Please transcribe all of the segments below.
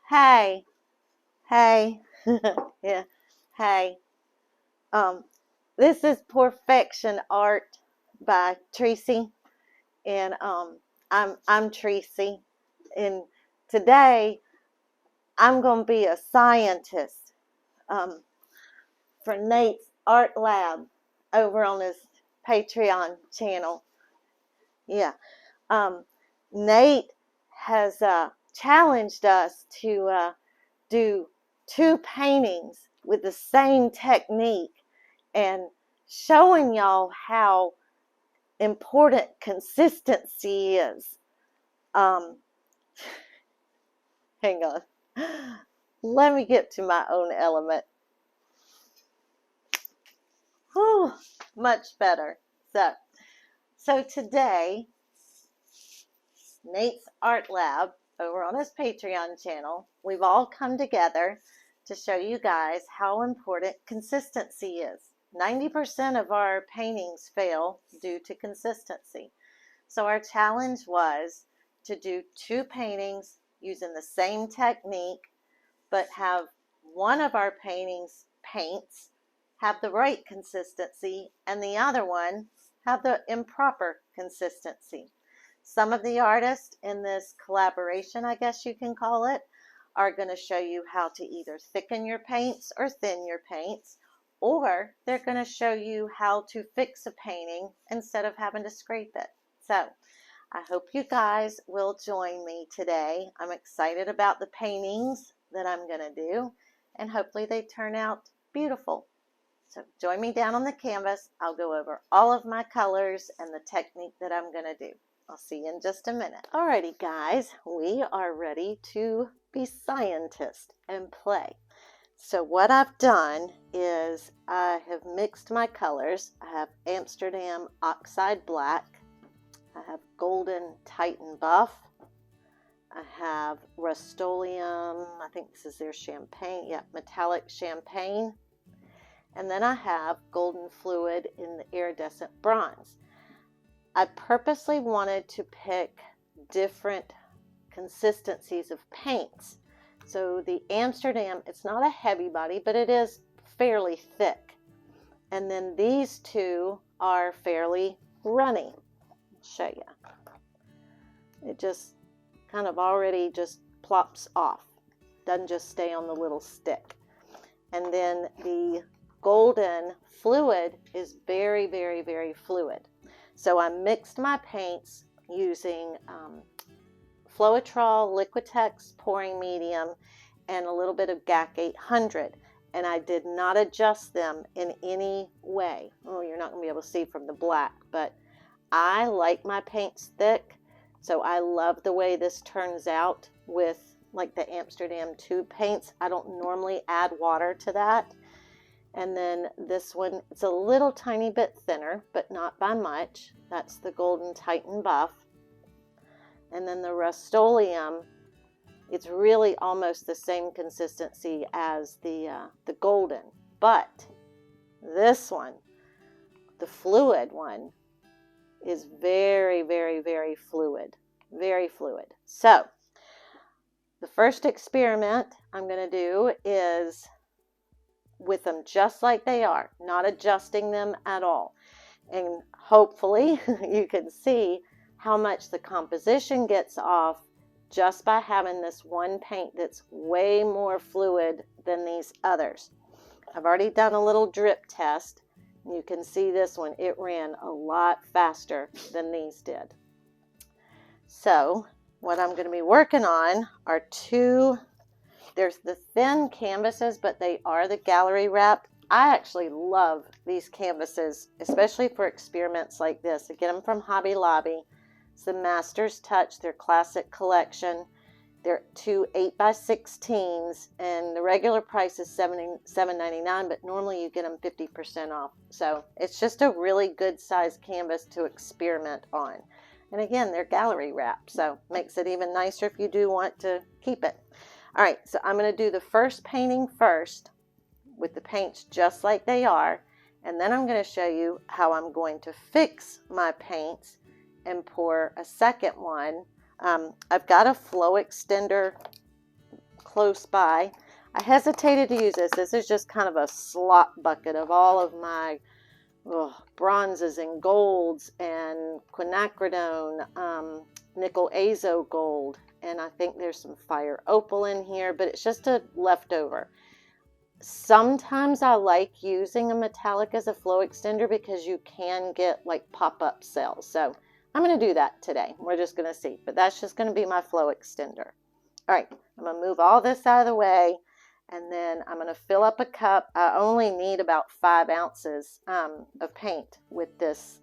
Hey, hey, yeah, hey. This is Perfection Art by Tracy, and I'm Tracy, and today I'm gonna be a scientist for Nate's Art Lab over on his Patreon channel. Yeah, Nate has challenged us to do 2 paintings with the same technique and showing y'all how important consistency is. Hang on. Let me get to my own element. Whew, much better. So today, Nate's Art Lab over on his Patreon channel, we've all come together to show you guys how important consistency is. 90% of our paintings fail due to consistency. So our challenge was to do 2 paintings using the same technique, but have one of our paints have the right consistency and the other one have the improper consistency. Some of the artists in this collaboration, I guess you can call it, are going to show you how to either thicken your paints or thin your paints, or they're going to show you how to fix a painting instead of having to scrape it. So I hope you guys will join me today. I'm excited about the paintings that I'm going to do, and hopefully they turn out beautiful. So join me down on the canvas. I'll go over all of my colors and the technique that I'm going to do. I'll see you in just a minute. Alrighty guys, we are ready to be scientists and play. So what I've done is I have mixed my colors. I have Amsterdam Oxide Black. I have Golden Titan Buff. I have Rustolium, I think this is their champagne, yeah, Metallic Champagne. And then I have Golden Fluid in the Iridescent Bronze. I purposely wanted to pick different consistencies of paints. So the Amsterdam, it's not a heavy body, but it is fairly thick. And then these 2 are fairly runny. I'll show you. It just kind of already just plops off. Doesn't just stay on the little stick. And then the Golden Fluid is very, very, very fluid. So I mixed my paints using Floetrol, Liquitex pouring medium, and a little bit of GAC 800. And I did not adjust them in any way. Oh, you're not going to be able to see from the black, but I like my paints thick. So I love the way this turns out with like the Amsterdam tube paints. I don't normally add water to that. And then this one, it's a little tiny bit thinner, but not by much. That's the Golden Titan Buff. And then the Rustolium, it's really almost the same consistency as the Golden. But this one, the fluid one, is very, very, very fluid. Very fluid. So, the first experiment I'm going to do is with them just like they are, not adjusting them at all. And hopefully you can see how much the composition gets off just by having this one paint that's way more fluid than these others. I've already done a little drip test. You can see this one, it ran a lot faster than these did. So what I'm going to be working on are 2, there's the thin canvases, but they are the gallery wrapped. I actually love these canvases, especially for experiments like this. I get them from Hobby Lobby. It's the Master's Touch, their classic collection. They're 2 8x16s, and the regular price is $7.99, but normally you get them 50% off. So it's just a really good size canvas to experiment on. And again, they're gallery wrapped, so makes it even nicer if you do want to keep it. All right, so I'm going to do the first painting first with the paints just like they are, and then I'm going to show you how I'm going to fix my paints and pour a second one. I've got a flow extender close by. I hesitated to use this. This is just kind of a slop bucket of all of my bronzes and golds and quinacridone, nickel azo gold, and I think there's some fire opal in here, but it's just a leftover. Sometimes I like using a metallic as a flow extender because you can get like pop-up cells. So I'm going to do that today. We're just going to see, but that's just going to be my flow extender. All right, I'm going to move all this out of the way, and then I'm going to fill up a cup. I only need about 5 ounces of paint with this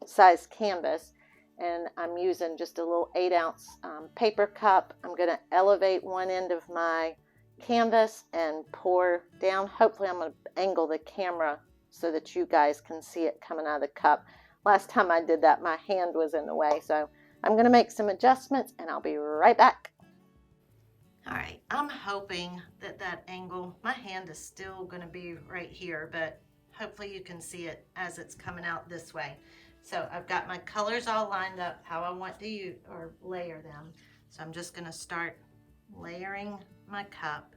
size canvas, and I'm using just a little 8-ounce paper cup. I'm going to elevate one end of my canvas and pour down. Hopefully I'm going to angle the camera so that you guys can see it coming out of the cup. Last time I did that, my hand was in the way, so I'm going to make some adjustments and I'll be right back. All right, I'm hoping that that angle, my hand is still going to be right here, but hopefully you can see it as it's coming out this way. So I've got my colors all lined up how I want to use or layer them. So I'm just going to start layering my cup.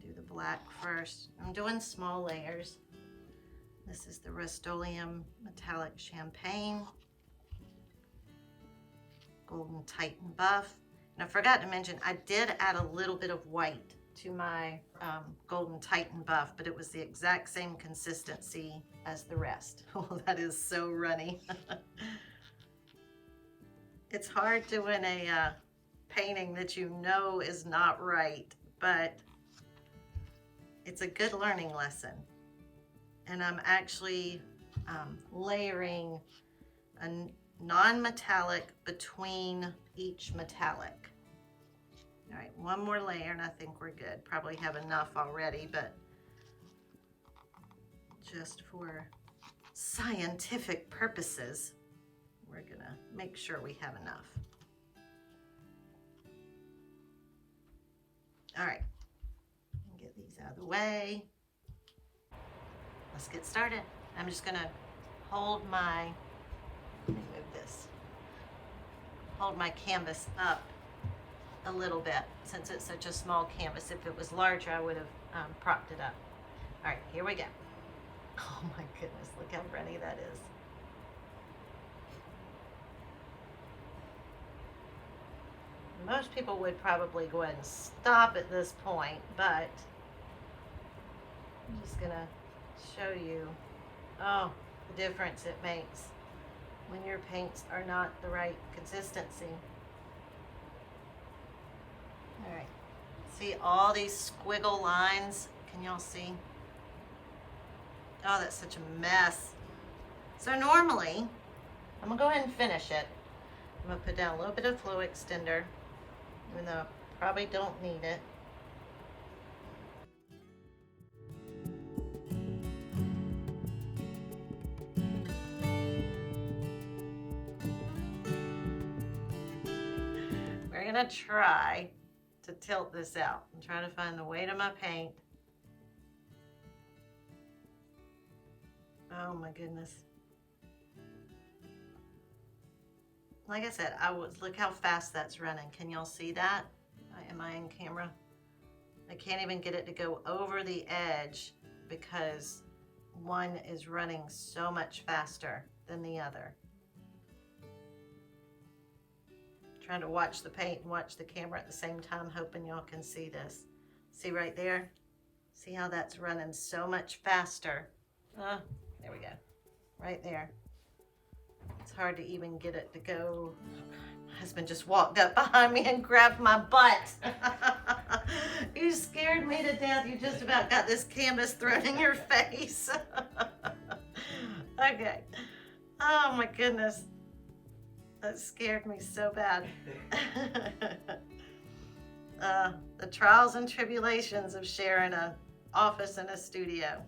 Do the black first. I'm doing small layers. This is the Rustolium Metallic Champagne, Golden Titan Buff. And I forgot to mention, I did add a little bit of white to my Golden Titan Buff, but it was the exact same consistency as the rest. Oh, that is so runny. It's hard doing a painting that you know is not right, but it's a good learning lesson. And I'm actually layering a non-metallic between each metallic. All right, one more layer and I think we're good. Probably have enough already, but just for scientific purposes, we're gonna make sure we have enough. All right, get these out of the way. Let's get started. I'm just gonna hold my, let me move this, hold my canvas up a little bit since it's such a small canvas. If it was larger, I would have propped it up. All right, here we go. Oh my goodness, look how runny that is. Most people would probably go ahead and stop at this point, but I'm just gonna show you, oh, the difference it makes when your paints are not the right consistency. All right, see all these squiggle lines? Can y'all see? Oh, that's such a mess. So normally, I'm gonna go ahead and finish it. I'm gonna put down a little bit of flow extender, even though I probably don't need it. We're gonna try to tilt this out. I'm trying to find the weight of my paint. Oh my goodness. Like I said, look how fast that's running. Can y'all see that? Am I in camera? I can't even get it to go over the edge because one is running so much faster than the other. Trying to watch the paint and watch the camera at the same time, hoping y'all can see this. See right there? See how that's running so much faster? There we go. Right there. It's hard to even get it to go. My husband just walked up behind me and grabbed my butt. You scared me to death. You just about got this canvas thrown in your face. Okay. Oh my goodness. That scared me so bad. The trials and tribulations of sharing an office and a studio.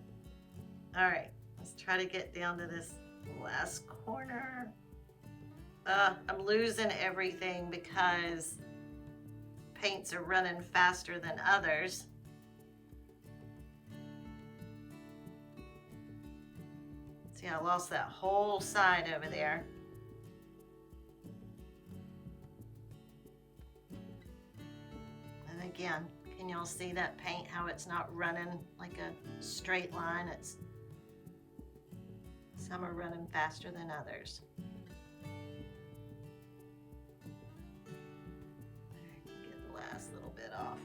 All right, let's try to get down to this last corner. I'm losing everything because paints are running faster than others. See, I lost that whole side over there. And again, y'all see that paint, how it's not running like a straight line. Some are running faster than others. Get the last little bit off.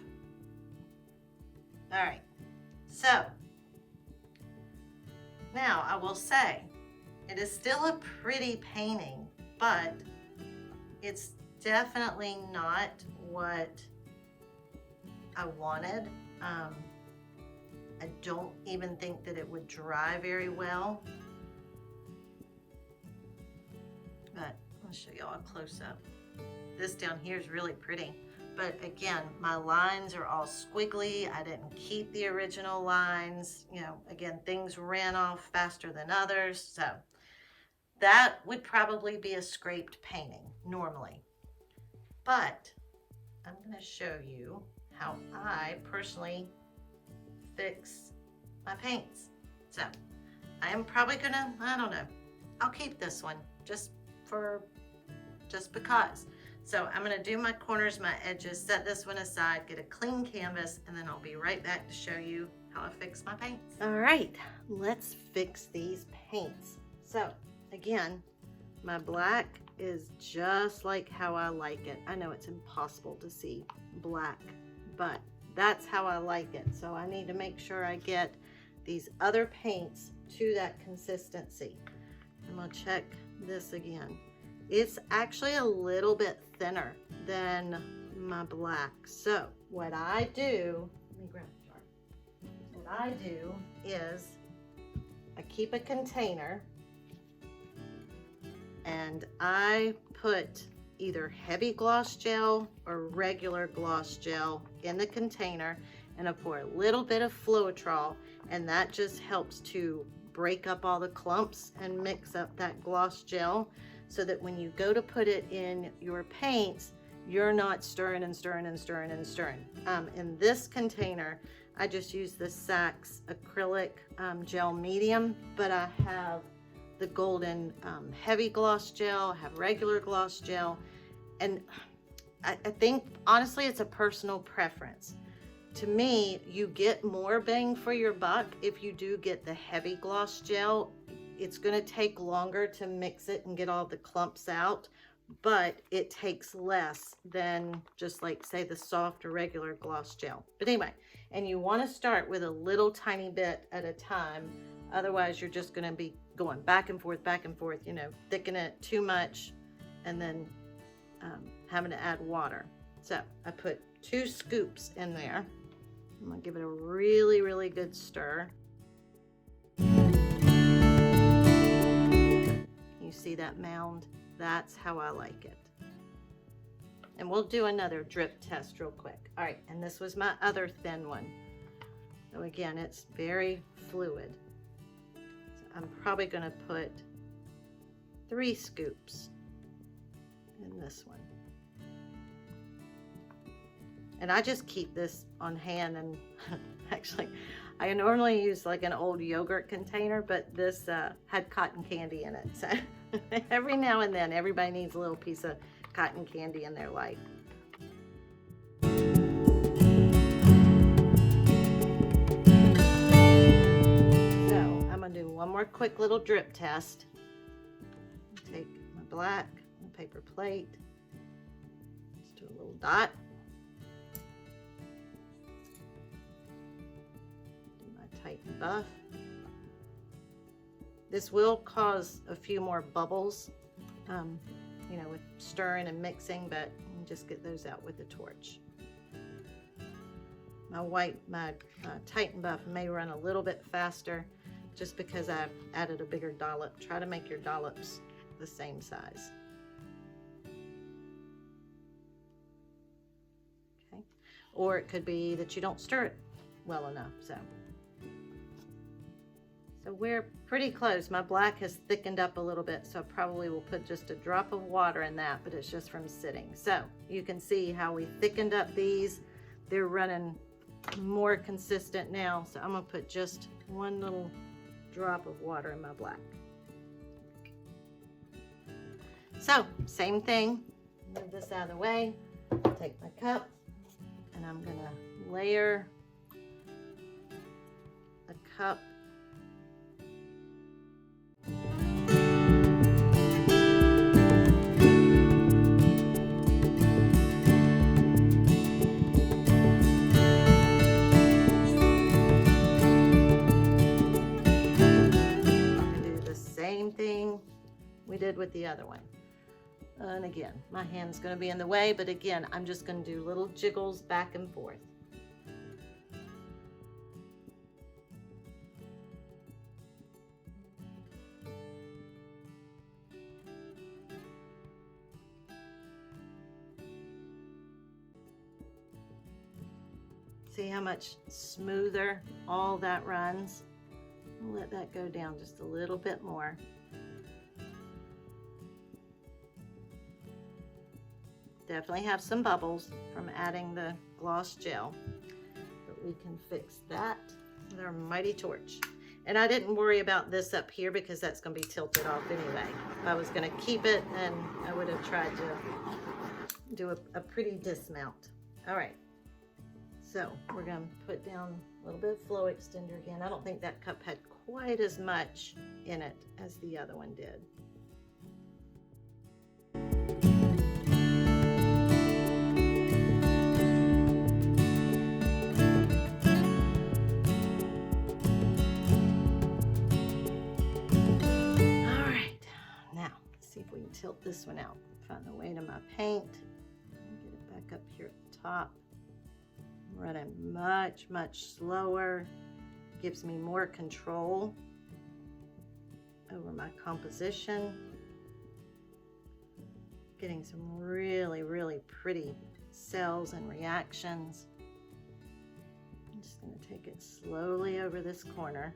All right, so now I will say it is still a pretty painting, but it's definitely not what I wanted. I don't even think that it would dry very well, but I'll show y'all a close-up. This down here is really pretty, but again, my lines are all squiggly. I didn't keep the original lines. You know, again, things ran off faster than others, so that would probably be a scraped painting normally. But I'm going to show you how I personally fix my paints. So I am probably gonna, I don't know, I'll keep this one just because. So I'm gonna do my corners, my edges, set this one aside, get a clean canvas, and then I'll be right back to show you how I fix my paints. All right, let's fix these paints. So again, my black is just like how I like it. I know it's impossible to see black, but that's how I like it. So I need to make sure I get these other paints to that consistency. I'm gonna check this again. It's actually a little bit thinner than my black. So what I do, let me grab the jar. What I do is I keep a container and I put either heavy gloss gel or regular gloss gel in the container, and I pour a little bit of Floetrol, and that just helps to break up all the clumps and mix up that gloss gel so that when you go to put it in your paints, you're not stirring and stirring and stirring and stirring. In this container, I just use the Sax acrylic gel medium, but I have the golden heavy gloss gel, I have regular gloss gel, and I think honestly it's a personal preference. To me, you get more bang for your buck if you do get the heavy gloss gel. It's going to take longer to mix it and get all the clumps out, but it takes less than just like say the soft or regular gloss gel. But anyway, and you want to start with a little tiny bit at a time. Otherwise, you're just going to be going back and forth, you know, thicken it too much, and then having to add water. So I put 2 scoops in there. I'm going to give it a really, really good stir. You see that mound? That's how I like it. And we'll do another drip test real quick. All right, and this was my other thin one. So again, it's very fluid. I'm probably going to put 3 scoops in this one. And I just keep this on hand, and actually I normally use like an old yogurt container, but this had cotton candy in it. So every now and then everybody needs a little piece of cotton candy in their life. Do one more quick little drip test. Take my black, my paper plate, just do a little dot. Do my Tighten buff. This will cause a few more bubbles, you know, with stirring and mixing, but you can just get those out with the torch. My Tighten buff may run a little bit faster, just because I've added a bigger dollop. Try to make your dollops the same size. Okay, or it could be that you don't stir it well enough. So we're pretty close. My black has thickened up a little bit, so I probably will put just a drop of water in that, but it's just from sitting. So you can see how we thickened up these. They're running more consistent now, so I'm gonna put just one little drop of water in my black. So same thing, move this out of the way, take my cup, and I'm gonna layer the cup. Same thing we did with the other one. And again, my hand's going to be in the way, but again, I'm just going to do little jiggles back and forth. See how much smoother all that runs? Let that go down just a little bit more. Definitely have some bubbles from adding the gloss gel, but we can fix that with our mighty torch. And I didn't worry about this up here because that's going to be tilted off anyway. If I was going to keep it, then I would have tried to do a pretty dismount. All right, so we're going to put down a little bit of flow extender again. I don't think that cup had quite as much in it as the other one did. All right, now let's see if we can tilt this one out. Find the weight of my paint. Get it back up here at the top. I'm running much slower. Gives me more control over my composition. Getting some really pretty cells and reactions. I'm just going to take it slowly over this corner.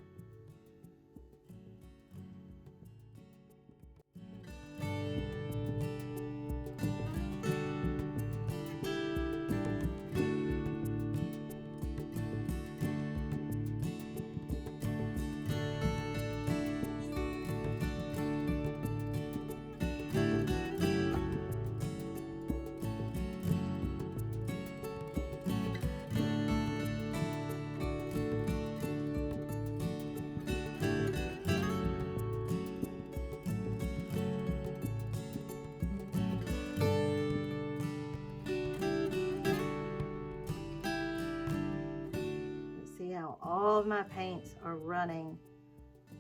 All of my paints are running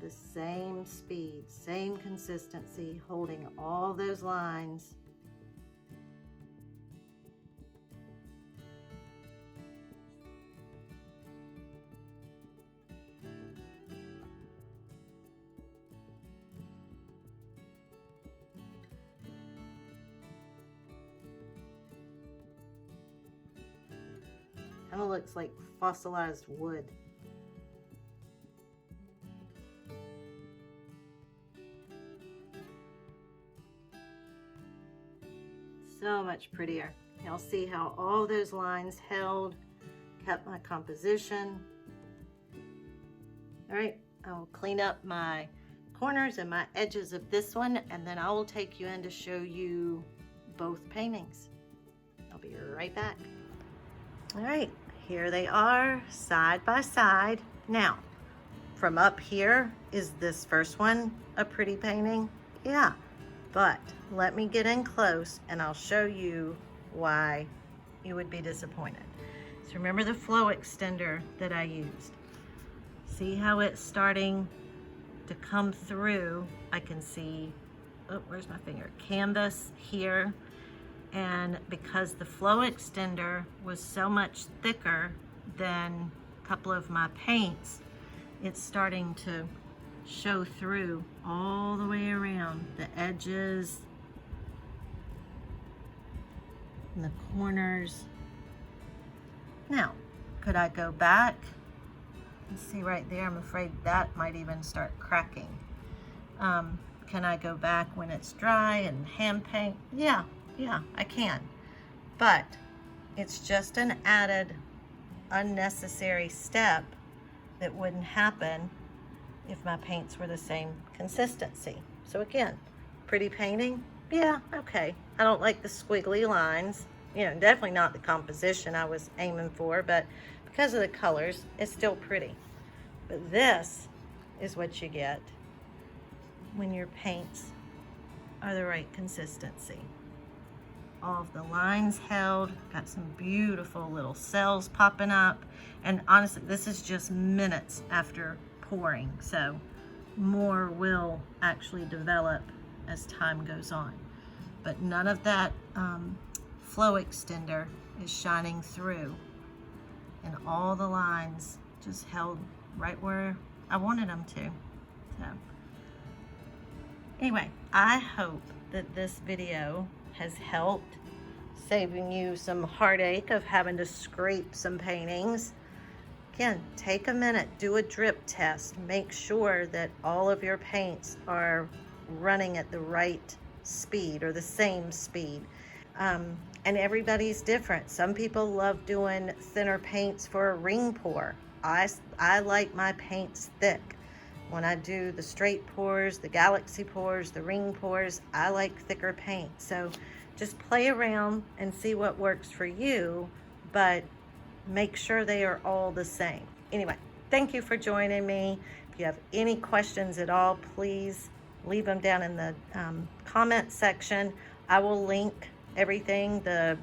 the same speed, same consistency, holding all those lines. Kind of looks like fossilized wood. So much prettier. Y'all see how all those lines held, kept my composition. All right, I'll clean up my corners and my edges of this one, and then I will take you in to show you both paintings. I'll be right back. All right, here they are side by side. Now, from up here, is this first one a pretty painting? Yeah. But let me get in close and I'll show you why you would be disappointed. So remember the flow extender that I used. See how it's starting to come through? I can see, oh, where's my finger? Canvas here. And because the flow extender was so much thicker than a couple of my paints, it's starting to show through all the way around the edges and the corners. Now, could I go back? You see right there, I'm afraid that might even start cracking. Can I go back when it's dry and hand paint? Yeah, I can. But it's just an added unnecessary step that wouldn't happen if my paints were the same consistency. So again, pretty painting? Yeah, okay. I don't like the squiggly lines. You know, definitely not the composition I was aiming for, but because of the colors, it's still pretty. But this is what you get when your paints are the right consistency. All of the lines held, got some beautiful little cells popping up, and honestly, this is just minutes after pouring, so more will actually develop as time goes on. But none of that flow extender is shining through, and all the lines just held right where I wanted them to. So anyway, I hope that this video has helped, saving you some heartache of having to scrape some paintings. Again, take a minute, do a drip test, make sure that all of your paints are running at the right speed or the same speed. And everybody's different. Some people love doing thinner paints for a ring pour. I like my paints thick. When I do the straight pours, the galaxy pours, the ring pours, I like thicker paint. So just play around and see what works for you, but make sure they are all the same. Anyway, thank you for joining me. If you have any questions at all, please leave them down in the comment section. I will link everything, the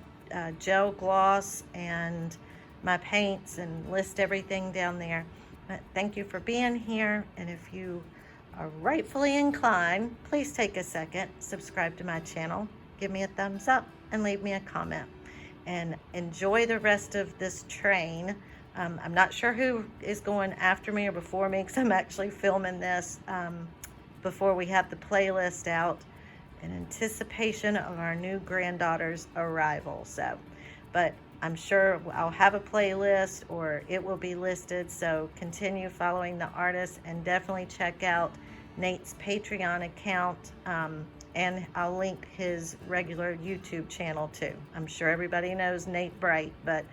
gel gloss and my paints, and list everything down there. But thank you for being here, and if you are rightfully inclined, please take a second, subscribe to my channel, give me a thumbs up, and leave me a comment. And enjoy the rest of this train. I'm not sure who is going after me or before me, because I'm actually filming this before we have the playlist out in anticipation of our new granddaughter's arrival. So, but I'm sure I'll have a playlist or it will be listed. So continue following the artist, and definitely check out Nate's Patreon account. And I'll link his regular YouTube channel too. I'm sure everybody knows Nate Bright, but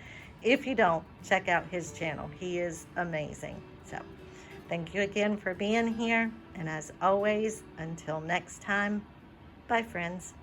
if you don't, check out his channel. He is amazing. So thank you again for being here. And as always, until next time, bye friends.